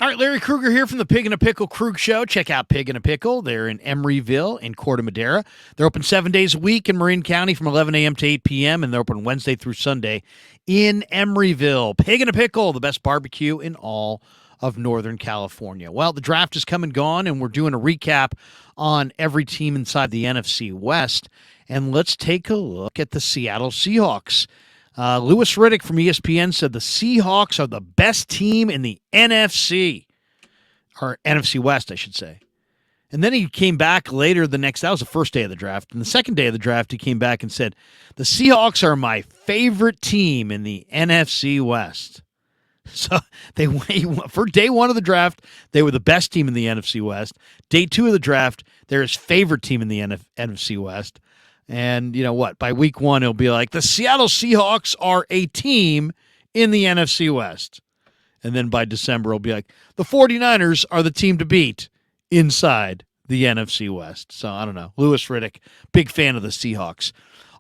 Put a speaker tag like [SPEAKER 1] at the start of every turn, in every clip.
[SPEAKER 1] All right, Larry Krueger here from the Pig and a Pickle Krug Show. Check out Pig and a Pickle. They're in Emeryville in Corte Madera. They're open 7 days a week in Marin County from 11 a.m. to 8 p.m., and they're open Wednesday through Sunday in Emeryville. Pig and a Pickle, the best barbecue in all of Northern California. Well, the draft is come and gone, and we're doing a recap on every team inside the NFC West. And let's take a look at the Seattle Seahawks. Louis Riddick from ESPN said the Seahawks are the best team in the NFC, or NFC West, I should say. And then he came back later that was the first day of the draft. And the second day of the draft, he came back and said, the Seahawks are my favorite team in the NFC West. So for day one of the draft, they were the best team in the NFC West. Day two of the draft, they're his favorite team in the NFC West. And you know what? By week one, it'll be like, the Seattle Seahawks are a team in the NFC West. And then by December, it'll be like, the 49ers are the team to beat inside the NFC West. So I don't know. Louis Riddick, big fan of the Seahawks.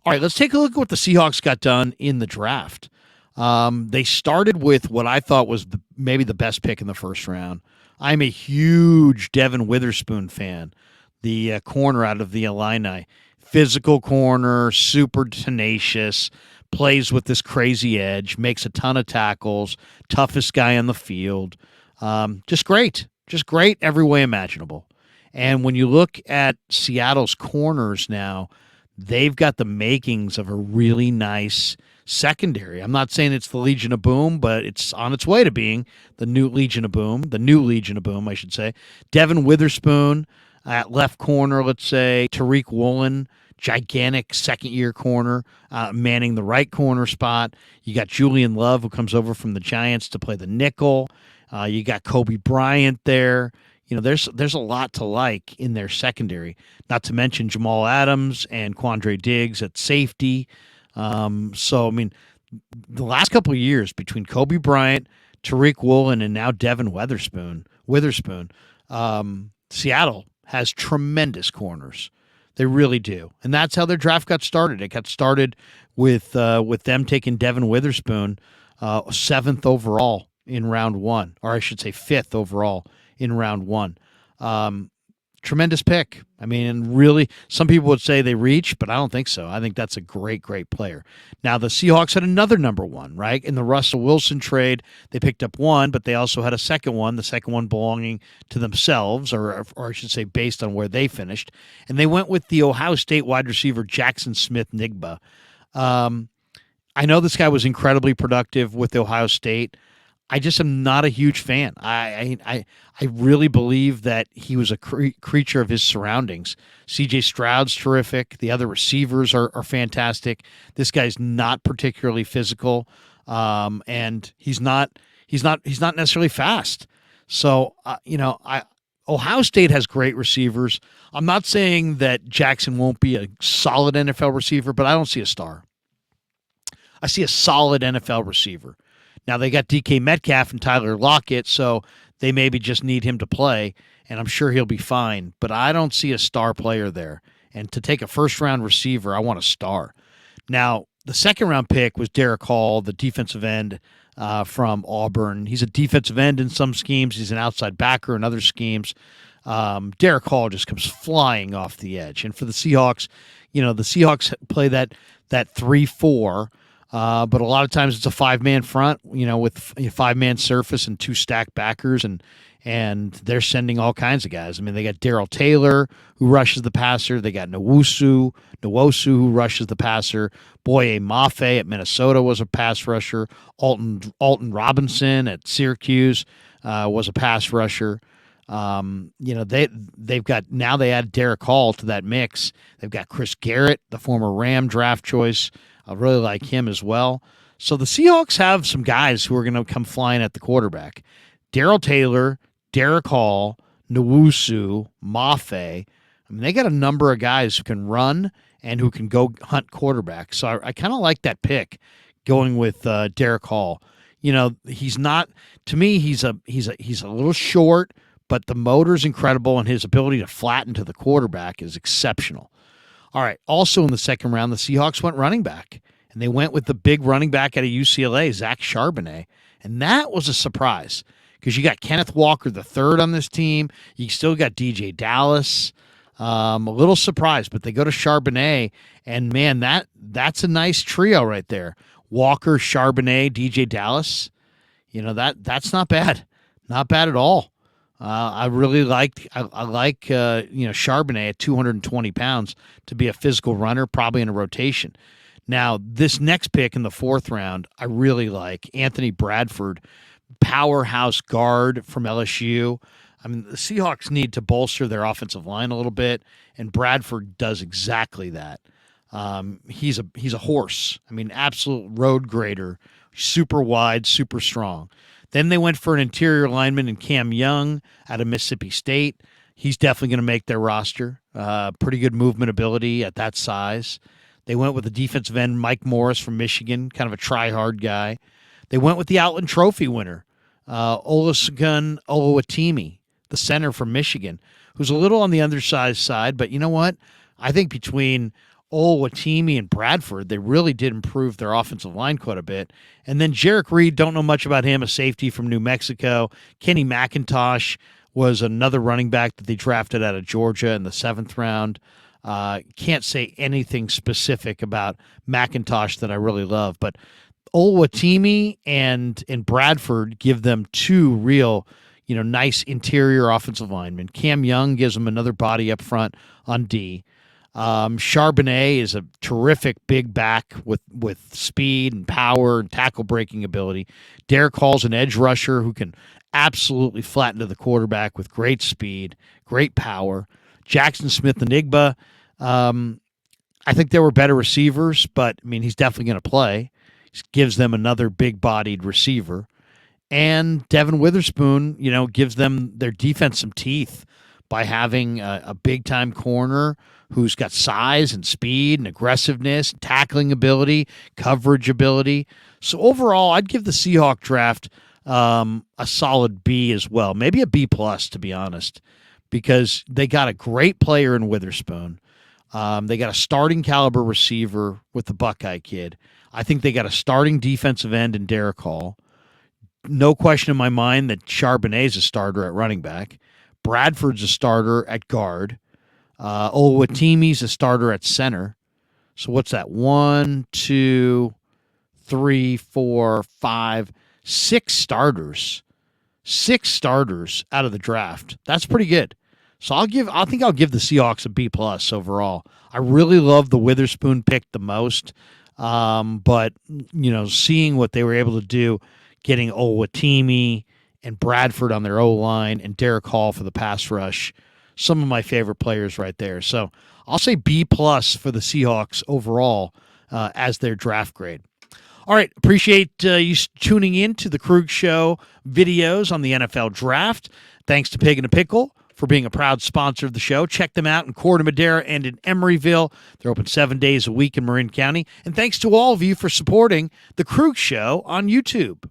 [SPEAKER 1] All right, let's take a look at what the Seahawks got done in the draft. They started with what I thought was maybe the best pick in the first round. I'm a huge Devin Witherspoon fan, the corner out of the Illini. Physical corner, super tenacious, plays with this crazy edge, makes a ton of tackles, toughest guy on the field. Just great every way imaginable. And when you look at Seattle's corners now, they've got the makings of a really nice secondary. I'm not saying it's the Legion of Boom, but it's on its way to being the new Legion of Boom, I should say. Devin Witherspoon at left corner, let's say. Tariq Woolen, gigantic second-year corner, manning the right corner spot. You got Julian Love, who comes over from the Giants to play the nickel. You got Kobe Bryant there. You know, there's a lot to like in their secondary, not to mention Jamal Adams and Quandre Diggs at safety. So, I mean, the last couple of years between Kobe Bryant, Tariq Woolen, and now Devin Witherspoon, Seattle has tremendous corners. They really do. And that's how their draft got started. It got started with them taking Devin Witherspoon 7th overall in round one, or I should say 5th overall in round one. Tremendous pick. I mean, and really, some people would say they reach, but I don't think so. I think that's a great player. Now, the Seahawks had another number one, right? In the Russell Wilson trade, they picked up one, but they also had a second one, the second one belonging to themselves, or I should say based on where they finished. And they went with the Ohio State wide receiver Jackson Smith-Njigba. I know this guy was incredibly productive with Ohio State. I just am not a huge fan. I really believe that he was a creature of his surroundings. C.J. Stroud's terrific. The other receivers are fantastic. This guy's not particularly physical, and he's not necessarily fast. So Ohio State has great receivers. I'm not saying that Jackson won't be a solid NFL receiver, but I don't see a star. I see a solid NFL receiver. Now, they got DK Metcalf and Tyler Lockett, so they maybe just need him to play, and I'm sure he'll be fine. But I don't see a star player there. And to take a first-round receiver, I want a star. Now, the second-round pick was Derek Hall, the defensive end from Auburn. He's a defensive end in some schemes. He's an outside backer in other schemes. Derek Hall just comes flying off the edge. And for the Seahawks, the Seahawks play that 3-4, but a lot of times it's a five-man front, with a five-man surface and two stacked backers, and they're sending all kinds of guys. I mean, they got Darrell Taylor, who rushes the passer. They got Nwosu, who rushes the passer. Boye Mafe at Minnesota was a pass rusher. Alton Robinson at Syracuse was a pass rusher. They've got, now they add Derek Hall to that mix. They've got Chris Garrett, the former Ram draft choice. I really like him as well. So the Seahawks have some guys who are going to come flying at the quarterback. Darrell Taylor, Derek Hall, Nwosu, Mafe. I mean, they got a number of guys who can run and who can go hunt quarterbacks. So I kind of like that pick, going with Derek Hall. He's not, to me, he's a little short, but the motor's incredible, and his ability to flatten to the quarterback is exceptional. All right, also in the second round, the Seahawks went running back, and they went with the big running back out of UCLA, Zach Charbonnet, and that was a surprise because you got Kenneth Walker the third on this team. You still got DJ Dallas. A little surprised, but they go to Charbonnet, and man, that's a nice trio right there. Walker, Charbonnet, DJ Dallas. That's not bad, not bad at all. I really like Charbonnet at 220 pounds to be a physical runner, probably in a rotation. Now, this next pick in the fourth round, I really like Anthony Bradford, powerhouse guard from LSU. I mean, the Seahawks need to bolster their offensive line a little bit, and Bradford does exactly that. He's a horse. I mean, absolute road grader, super wide, super strong. Then they went for an interior lineman in Cam Young out of Mississippi State. He's definitely going to make their roster. Pretty good movement ability at that size. They went with the defensive end Mike Morris from Michigan, kind of a try-hard guy. They went with the Outland Trophy winner, Olusegun Oluwatimi, the center from Michigan, who's a little on the undersized side, but you know what? I think between Oluwatimi and Bradford, they really did improve their offensive line quite a bit. And then Jarek Reed, don't know much about him, a safety from New Mexico. Kenny McIntosh was another running back that they drafted out of Georgia in the 7th round. Can't say anything specific about McIntosh that I really love, but Oluwatimi and Bradford give them two real, nice interior offensive linemen. Cam Young gives them another body up front on D. Charbonnet is a terrific big back with speed and power and tackle breaking ability. Derek Hall's an edge rusher who can absolutely flatten to the quarterback with great speed, great power. Jackson Smith-Njigba, I think there were better receivers, but, I mean, he's definitely going to play. He gives them another big-bodied receiver. And Devin Witherspoon, gives them their defense some teeth by having a big-time corner who's got size and speed and aggressiveness, tackling ability, coverage ability. So overall, I'd give the Seahawk draft a solid B as well, maybe a B+, to be honest, because they got a great player in Witherspoon. They got a starting caliber receiver with the Buckeye kid. I think they got a starting defensive end in Derek Hall. No question in my mind that Charbonnet's a starter at running back. Bradford's a starter at guard. Oluwatimi's a starter at center. So what's that? 1, 2, 3, 4, 5, 6 starters. 6 starters out of the draft. That's pretty good. So I think I'll give the Seahawks a B+ overall. I really love the Witherspoon pick the most. But seeing what they were able to do, getting Oluwatimi and Bradford on their O-line and Derek Hall for the pass rush, some of my favorite players right there. So I'll say B+ for the Seahawks overall as their draft grade. All right, appreciate you tuning in to the Krug Show videos on the NFL Draft. Thanks to Pig and a Pickle for being a proud sponsor of the show. Check them out in Corte Madera and in Emeryville. They're open 7 days a week in Marin County. And thanks to all of you for supporting the Krug Show on YouTube.